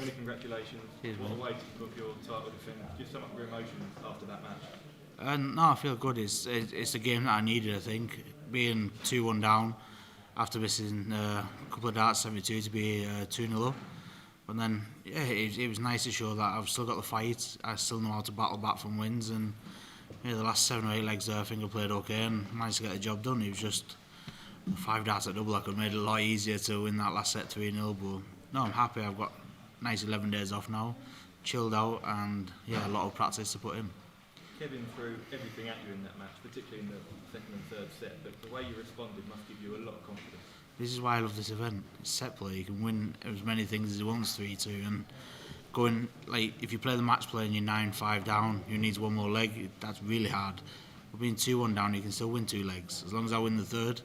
Many congratulations. Cheers, what mate. a way to kick off your title defence. Just sum up your emotions after that match. No, I feel good. It's the game that I needed, I think. Being 2-1 down after missing a couple of darts 72 to be 2-0 up. But then, yeah, it was nice to show that I've still got the fight. I still know how to battle back from wins. And yeah, the last 7 or 8 legs there, I think I played okay and managed to get the job done. It was just 5 darts at double. I could have made it a lot easier to win that last set 3-0. But no, I'm happy. I've got nice 11 days off now, chilled out, and yeah, a lot of practice to put in. Kevin threw everything at you in that match, particularly in the second and third set, but the way you responded must give you a lot of confidence. This is why I love this event. It's set play. You can win as many things as he wants 3-2, and going like if you play the match play and you're 9-5 down, you need one more leg. That's really hard. But being 2-1 down, you can still win 2 legs. As long as I win the third,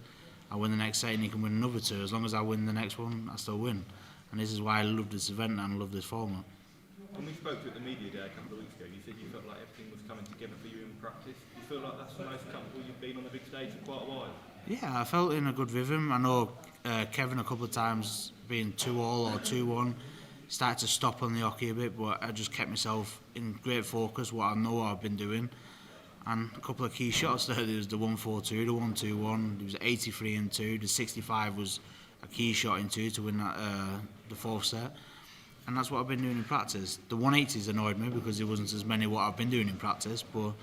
I win the next set, and you can win another 2. As long as I win the next one, I still win. And this is why I love this event and I love this format. When we spoke to you at the media day a couple of weeks ago, you said you felt like everything was coming together for you in practice. Do you feel like that's the most comfortable you've been on the big stage for quite a while? Yeah, I felt in a good rhythm. I know Kevin a couple of times being 2-2 or 2-1 started to stop on the hockey a bit, but I just kept myself in great focus, what I know what I've been doing. And a couple of key shots there was the 1-4-2, the 1-2-1, there was 83 in 2, the 65 was a key shot in 2 to win that, the fourth set. And that's what I've been doing in practice. The 180s annoyed me because there wasn't as many what I've been doing in practice, but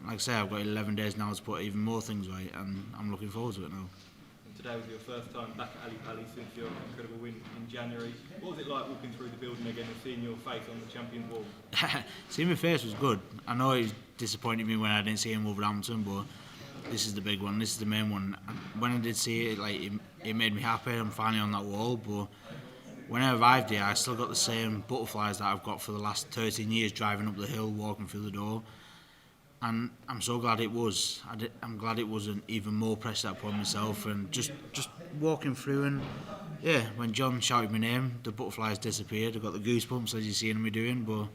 like I say, I've got 11 days now to put even more things right, and I'm looking forward to it now. And today was your first time back at Ali Pali since your incredible win in January. What was it like walking through the building again and seeing your face on the Champions Wall? Seeing my face was good. I know it disappointed me when I didn't see him in Wolverhampton, but this is the big one, this is the main one. When I did see it, it made me happy. I'm finally on that wall, but when I arrived here, I still got the same butterflies that I've got for the last 13 years, driving up the hill, walking through the door. And I'm so glad it was. I'm glad it wasn't even more pressure upon myself, and just walking through, and yeah, when John shouted my name, the butterflies disappeared. I got the goosebumps as you seen me doing, but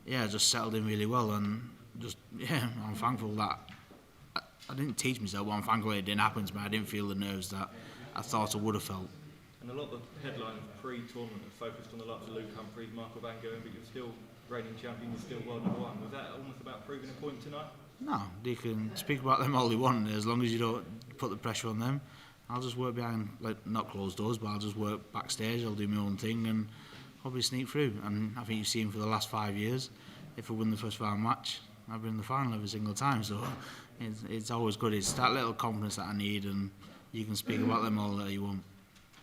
yeah, I just settled in really well, and just yeah, I'm thankful that I didn't teach myself, but I'm thankful it didn't happen to me. I didn't feel the nerves that I thought I would have felt. And a lot of the headlines pre-tournament are focused on the likes of Luke Humphries, Michael Van Gogh, but you're still reigning champion, you're still world number 1. Was that almost about proving a point tonight? No, they can speak about them all they want, as long as you don't put the pressure on them. I'll just work behind, not closed doors, but I'll just work backstage, I'll do my own thing and probably sneak through. And I think you've seen for the last 5 years, if I win the first round match, I've been in the final every single time, so it's always good. It's that little confidence that I need, and you can speak about them all that you want.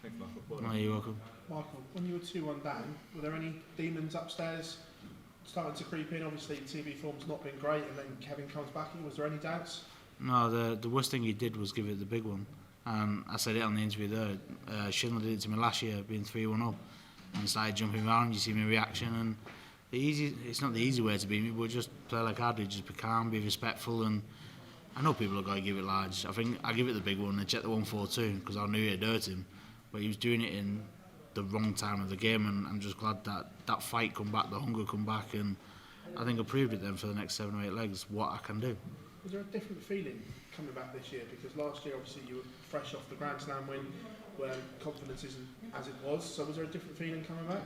Thanks, Michael. No, you're welcome. Michael, when you were 2-1 down, were there any demons upstairs starting to creep in? Obviously, TV form's not been great, and then Kevin comes back in. Was there any doubts? No, the worst thing he did was give it the big one. I said it on the interview there. Schindler did it to me last year, being 3-1 up, and started jumping around. You see my reaction, and it's not the easy way to beat me, but just play like I do, just be calm, be respectful, and I know people are going to give it large. I think I give it the big one and check the 1-4-2 because I knew it hurt him, but he was doing it in the wrong time of the game, and I'm just glad that fight come back, the hunger come back, and I think I proved it then for the next 7 or 8 legs what I can do. Was there a different feeling coming back this year? Because last year, obviously, you were fresh off the Grand Slam win, where confidence isn't as it was. So was there a different feeling coming back?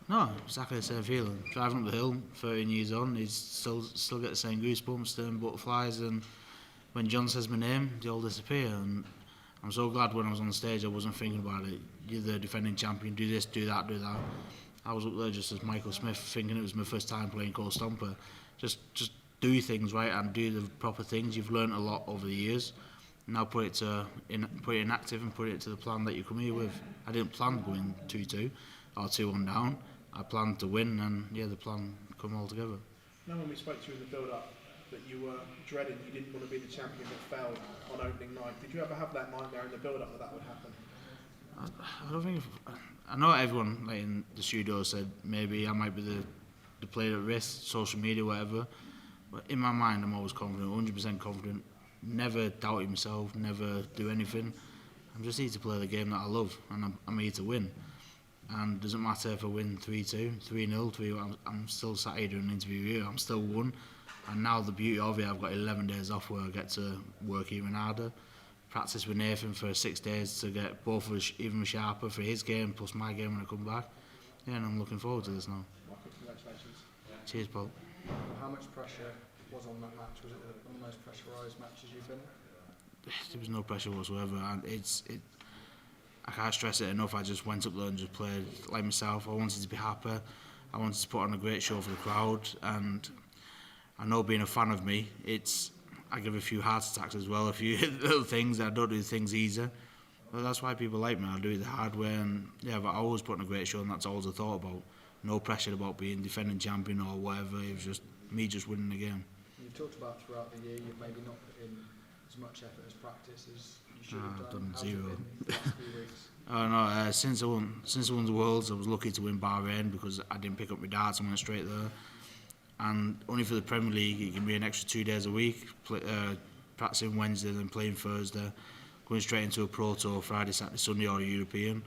No, exactly the same feeling. Driving up the hill, 13 years on, he's still get the same goosebumps, the butterflies, and when John says my name, they all disappear. And I'm so glad when I was on the stage, I wasn't thinking about it. You're the defending champion, do this, do that, do that. I was up there just as Michael Smith, thinking it was my first time playing Cold Stomper. Just do things right and do the proper things. You've learnt a lot over the years. Now put it in active and put it to the plan that you come here with. I didn't plan going 2-2 or 2-1 down. I planned to win, and yeah, the plan come all together. Now, when we spoke to you in the build-up, that you were dreading, you didn't want to be the champion that fell on opening night. Did you ever have that nightmare in the build-up that would happen? I don't think. I know everyone in the studio said maybe I might be the player at risk, social media, whatever. But in my mind, I'm always confident, 100% confident. Never doubting myself, never do anything. I'm just here to play the game that I love, and I'm here to win. And it doesn't matter if I win 3-2, 3-0, 3-1, I'm still sat here doing an interview here, I'm still won. And now the beauty of it, I've got 11 days off where I get to work even harder. Practice with Nathan for 6 days to get both of us even sharper for his game plus my game when I come back. Yeah, and I'm looking forward to this now. Michael, congratulations. Cheers, Paul. How much pressure was on that match? Was it one of the most pressurised matches you've been in? There was no pressure whatsoever, and I can't stress it enough. I just went up there and just played like myself. I wanted to be happy. I wanted to put on a great show for the crowd, and I know, being a fan of me, I give a few heart attacks as well, a few little things. I don't do things easy, but that's why people like me. I do it the hard way, and yeah, but I always put on a great show, and that's all I thought about. No pressure about being defending champion or whatever. It was just me just winning the game. You've talked about throughout the year you've maybe not put in as much effort as practice as you should have done. I've done zero. How's it been the last few weeks? Oh no! Since I won the Worlds, I was lucky to win Bahrain because I didn't pick up my darts and went straight there. And only for the Premier League, it can be an extra 2 days a week, practicing Wednesday, then playing Thursday, going straight into a Pro Tour Friday, Saturday, Sunday, or a European.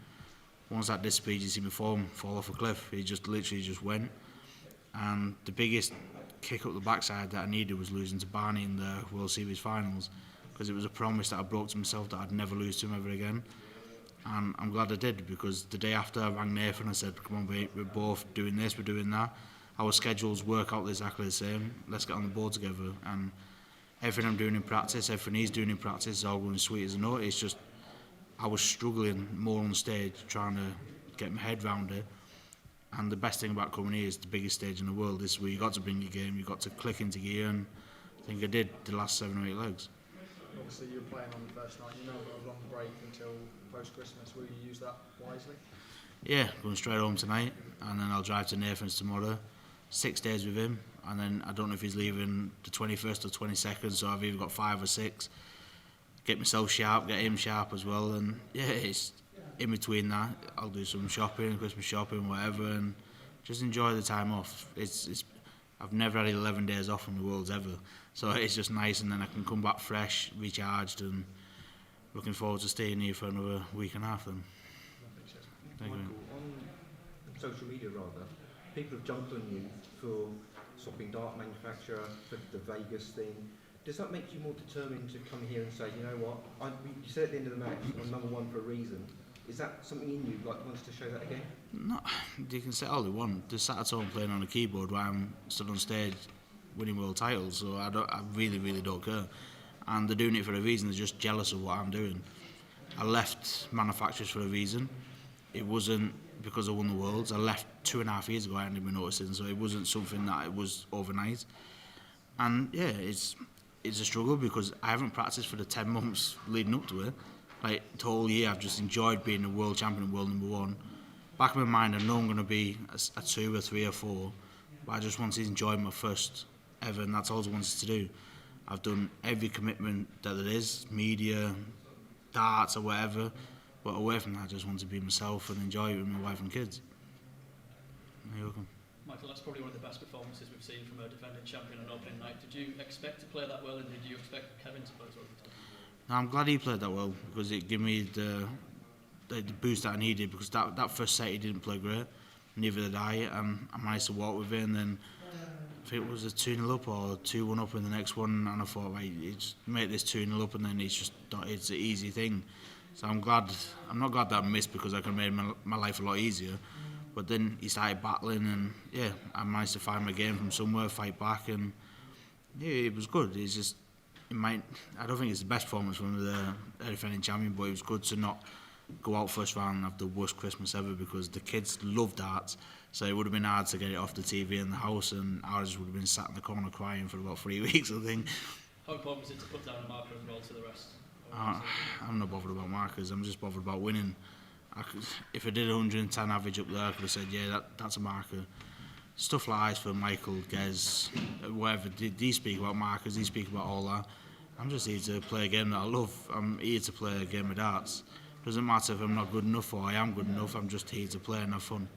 Once that disappeared, you see my form fall off a cliff. It just literally just went. And the biggest kick up the backside that I needed was losing to Barney in the World Series finals, because it was a promise that I broke to myself that I'd never lose to him ever again. And I'm glad I did, because the day after I rang Nathan, I said, come on mate, we're both doing this, we're doing that. Our schedules work out exactly the same. Let's get on the board together. And everything I'm doing in practice, everything he's doing in practice is all going sweet as a note. It's just, I was struggling more on stage, trying to get my head round it. And the best thing about coming here is the biggest stage in the world. This is where you got to bring your game, you got to click into gear, and I think I did the last 7 or 8 legs. Obviously you were playing on the first night, you know a long break until post-Christmas. Will you use that wisely? Yeah, going straight home tonight, and then I'll drive to Nathan's tomorrow. 6 days with him, and then I don't know if he's leaving the 21st or 22nd, so I've either got 5 or 6. Get myself sharp, get him sharp as well, and yeah, it's in between that. I'll do some shopping, Christmas shopping, whatever, and just enjoy the time off. I've never had 11 days off from the Worlds ever, so it's just nice, and then I can come back fresh, recharged, and looking forward to staying here for another week and a half then. Thank you. Michael, on social media rather, people have jumped on you for swapping dart manufacturer, for the Vegas thing. Does that make you more determined to come here and say, you know what, you said at the end of the match, I'm #1 for a reason. Is that something in you, like, wants to show that again? No, you can say all they want. They're sat at home playing on a keyboard while I'm stood on stage winning world titles, so I really, really don't care. And they're doing it for a reason. They're just jealous of what I'm doing. I left manufacturers for a reason. It wasn't because I won the Worlds. I left 2.5 years ago. I hadn't been noticing, so it wasn't something that it was overnight. And yeah, it's a struggle because I haven't practiced for the 10 months leading up to it. Like the whole year, I've just enjoyed being a world champion and world #1. Back in my mind, I know I'm going to be a 2 or 3 or 4, but I just wanted to enjoy my first ever, and that's all I wanted to do. I've done every commitment that there is, media, darts or whatever, but away from that, I just want to be myself and enjoy it with my wife and kids. You're welcome. Michael, that's probably one of the best performances we've seen from a defending champion on opening night. Did you expect to play that well, and did you expect Kevin to play as well? No, I'm glad he played that well, because it gave me the boost that I needed, because that first set he didn't play great, neither did I managed to walk with it, and then I think it was a 2-0 up or 2-1 up in the next one, and I thought, right, just make this 2-0 up, and then it's an easy thing. So I'm not glad that I missed, because I could have made my life a lot easier. But then he started battling, and yeah, I managed to find my game from somewhere, fight back, and yeah, it was good. It's just, I don't think it's the best performance from the defending champion, but it was good to not go out first round and have the worst Christmas ever, because the kids love darts, so it would have been hard to get it off the TV in the house, and I just would have been sat in the corner crying for about 3 weeks, I think. How important was it to put down a marker as well to the rest? I'm not bothered about markers, I'm just bothered about winning. If I did 110 average up there, I could have said, yeah, that's a marker. Stuff like Ice for Michael, Gez, whatever, they speak about markers, they speak about all that. I'm just here to play a game that I love. I'm here to play a game of darts. Doesn't matter if I'm not good enough or I am good enough, I'm just here to play and have fun.